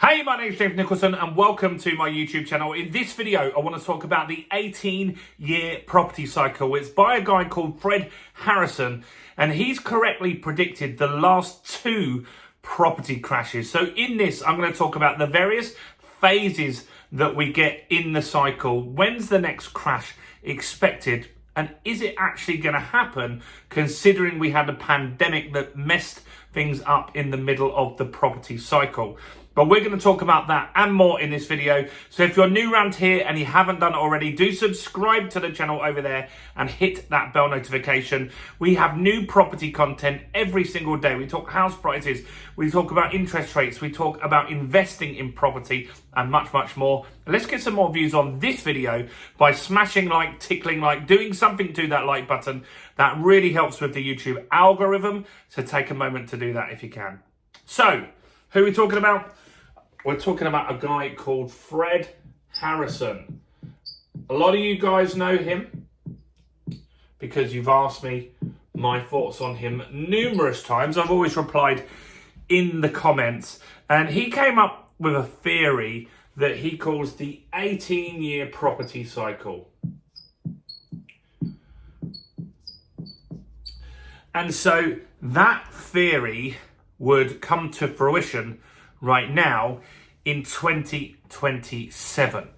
Hey, my name is James Nicholson and welcome to my YouTube channel. In this video, I want to talk about the 18-year property cycle. It's by a guy called Fred Harrison, and he's correctly predicted the last two property crashes. So in this, I'm going to talk about the various phases that we get in the cycle. When's the next crash expected? And is it actually going to happen, considering we had a pandemic that messed things up in the middle of the property cycle? But we're going to talk about that and more in this video. So if you're new around here and you haven't done it already, do subscribe to the channel over there and hit that bell notification. We have new property content every single day. We talk house prices, we talk about interest rates, we talk about investing in property and much, much more. Let's get some more views on this video by smashing like, tickling like, doing something to that like button. That really helps with the YouTube algorithm. So take a moment to do that if you can. So, who are we talking about? We're talking about a guy called Fred Harrison. A lot of you guys know him because you've asked me my thoughts on him numerous times. I've always replied in the comments. And he came up with a theory that he calls the 18-year property cycle. And so that theory would come to fruition right now in 2027.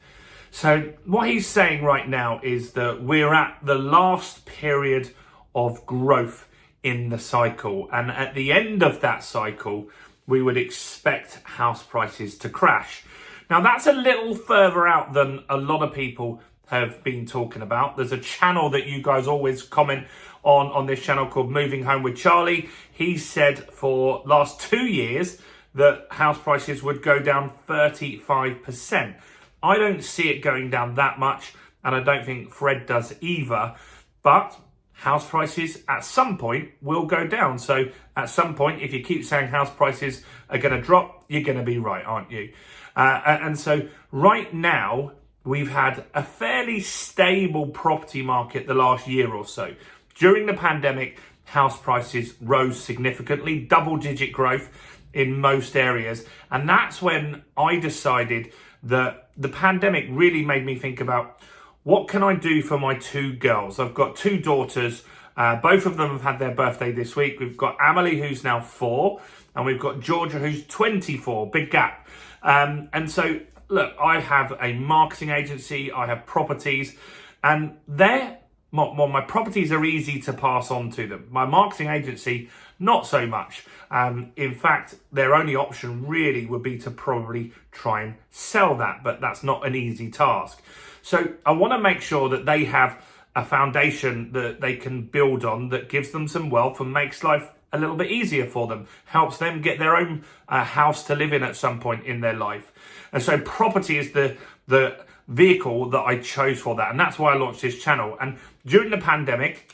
So what he's saying right now is that we're at the last period of growth in the cycle. And at the end of that cycle, we would expect house prices to crash. Now that's a little further out than a lot of people have been talking about. There's a channel that you guys always comment on this channel called Moving Home with Charlie. He said for last 2 years that house prices would go down 35%. I don't see it going down that much, and I don't think Fred does either. But house prices at some point will go down. So at some point, if you keep saying house prices are going to drop, you're going to be right, aren't you? And so right now, we've had a fairly stable property market the last year or so. During the pandemic, house prices rose significantly, double-digit growth in most areas. And that's when I decided that the pandemic really made me think about, what can I do for my two girls? I've got two daughters. Both of them have had their birthday this week. We've got Emily, who's now 4, and we've got Georgia, who's 24. Big gap. And so, look, I have a marketing agency. I have properties, and my properties are easy to pass on to them. My marketing agency, not so much. In fact, their only option really would be to probably try and sell that, but that's not an easy task. So I want to make sure that they have a foundation that they can build on that gives them some wealth and makes life a little bit easier for them, helps them get their own house to live in at some point in their life. And so property is the vehicle that I chose for that. And that's why I launched this channel. And during the pandemic,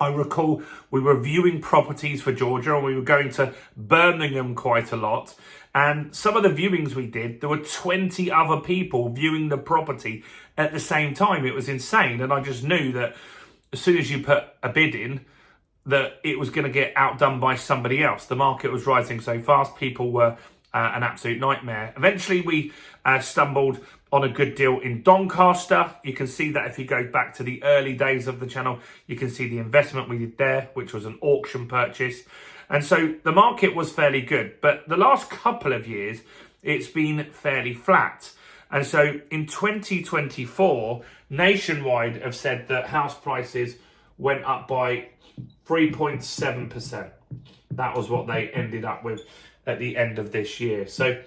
I recall we were viewing properties for Georgia, and we were going to Birmingham quite a lot. And some of the viewings we did, there were 20 other people viewing the property at the same time. It was insane. And I just knew that as soon as you put a bid in, that it was going to get outdone by somebody else. The market was rising so fast, people were an absolute nightmare. Eventually, we stumbled on a good deal in Doncaster. You can see that if you go back to the early days of the channel, you can see the investment we did there, which was an auction purchase. And so the market was fairly good. But the last couple of years, it's been fairly flat. And so in 2024, Nationwide have said that house prices went up by 3.7%. That was what they ended up with at the end of this year. So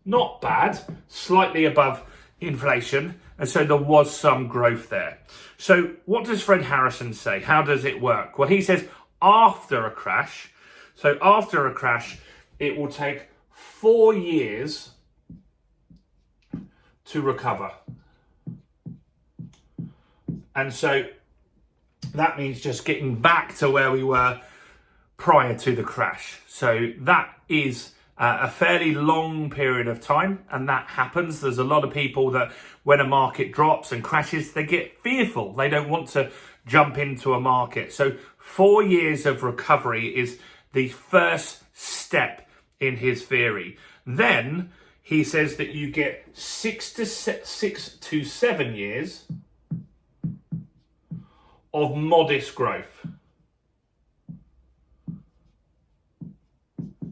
not bad, slightly above inflation. And so there was some growth there. So what does Fred Harrison say? How does it work? Well, he says after a crash, it will take 4 years to recover. And so that means just getting back to where we were prior to the crash. So that is a fairly long period of time, and that happens. There's a lot of people that when a market drops and crashes, they get fearful. They don't want to jump into a market. So 4 years of recovery is the first step in his theory. Then he says that you get 6 to 7 years of modest growth.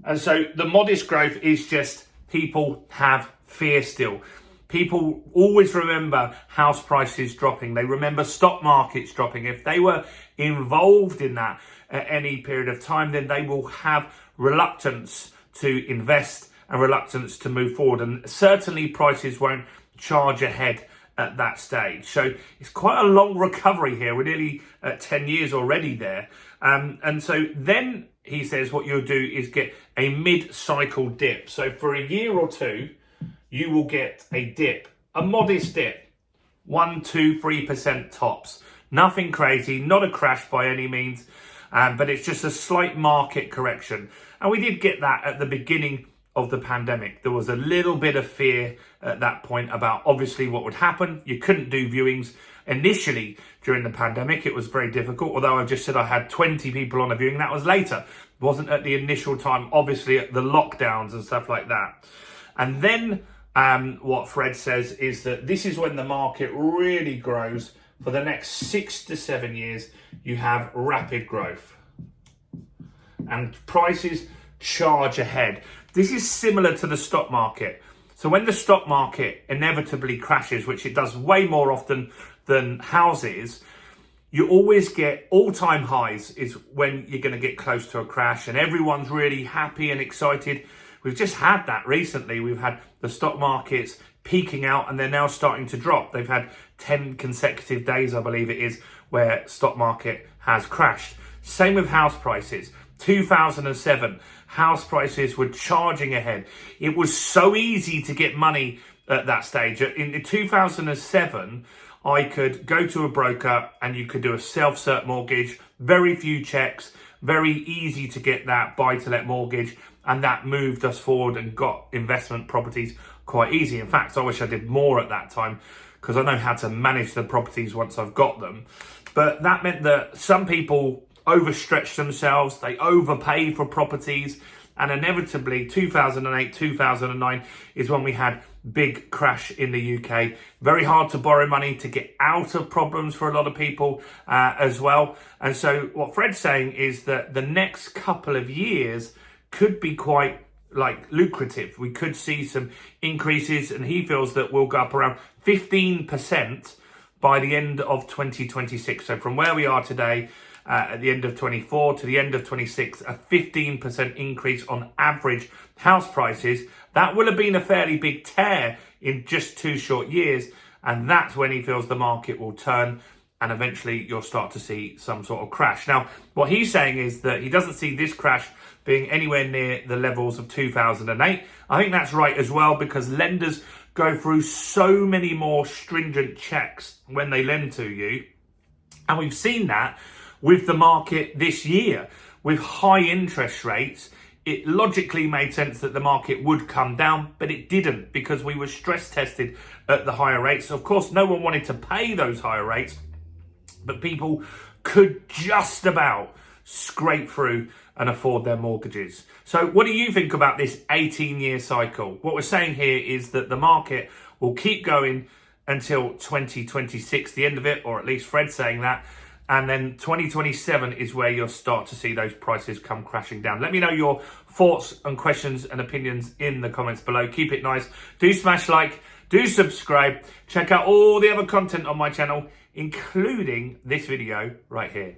And so the modest growth is just people have fear still. People always remember house prices dropping. They remember stock markets dropping. If they were involved in that at any period of time, then they will have reluctance to invest and reluctance to move forward. And certainly prices won't charge ahead at that stage. So it's quite a long recovery here. We're nearly at 10 years already there. And so then he says what you'll do is get a mid-cycle dip. So for a year or two, you will get a dip, a modest dip, 1, 2, 3% tops. Nothing crazy, not a crash by any means, but it's just a slight market correction. And we did get that at the beginning of the pandemic. There was a little bit of fear at that point about obviously what would happen. You couldn't do viewings initially during the pandemic. It was very difficult, although I just said I had 20 people on a viewing. That was later. It wasn't at the initial time, obviously at the lockdowns and stuff like that. And then what Fred says is that this is when the market really grows. For the next 6 to 7 years, you have rapid growth. And prices charge ahead. This is similar to the stock market. So when the stock market inevitably crashes, which it does way more often than houses, you always get all-time highs is when you're going to get close to a crash and everyone's really happy and excited. We've just had that recently. We've had the stock markets peaking out and they're now starting to drop. They've had 10 consecutive days, I believe it is, where stock market has crashed. Same with house prices. 2007, house prices were charging ahead. It was so easy to get money at that stage. In 2007, I could go to a broker and you could do a self-cert mortgage, very few checks, very easy to get that buy-to-let mortgage, and that moved us forward and got investment properties quite easy. In fact, I wish I did more at that time because I know how to manage the properties once I've got them. But that meant that some people overstretch themselves, they overpay for properties, and inevitably 2008, 2009 is when we had big crash in the UK. Very hard to borrow money to get out of problems for a lot of people as well. And so what Fred's saying is that the next couple of years could be quite lucrative. We could see some increases, and he feels that we'll go up around 15% by the end of 2026. So from where we are today, at the end of 24 to the end of 26, a 15% increase on average house prices. That will have been a fairly big tear in just 2 short years. And that's when he feels the market will turn and eventually you'll start to see some sort of crash. Now, what he's saying is that he doesn't see this crash being anywhere near the levels of 2008. I think that's right as well, because lenders go through so many more stringent checks when they lend to you. And we've seen that with the market this year. With high interest rates, it logically made sense that the market would come down, but it didn't, because we were stress tested at the higher rates. Of course, no one wanted to pay those higher rates, but people could just about scrape through and afford their mortgages. So what do you think about this 18-year cycle? What we're saying here is that the market will keep going until 2026, the end of it, or at least Fred's saying that. And then 2027 is where you'll start to see those prices come crashing down. Let me know your thoughts and questions and opinions in the comments below. Keep it nice. Do smash like, do subscribe. Check out all the other content on my channel, including this video right here.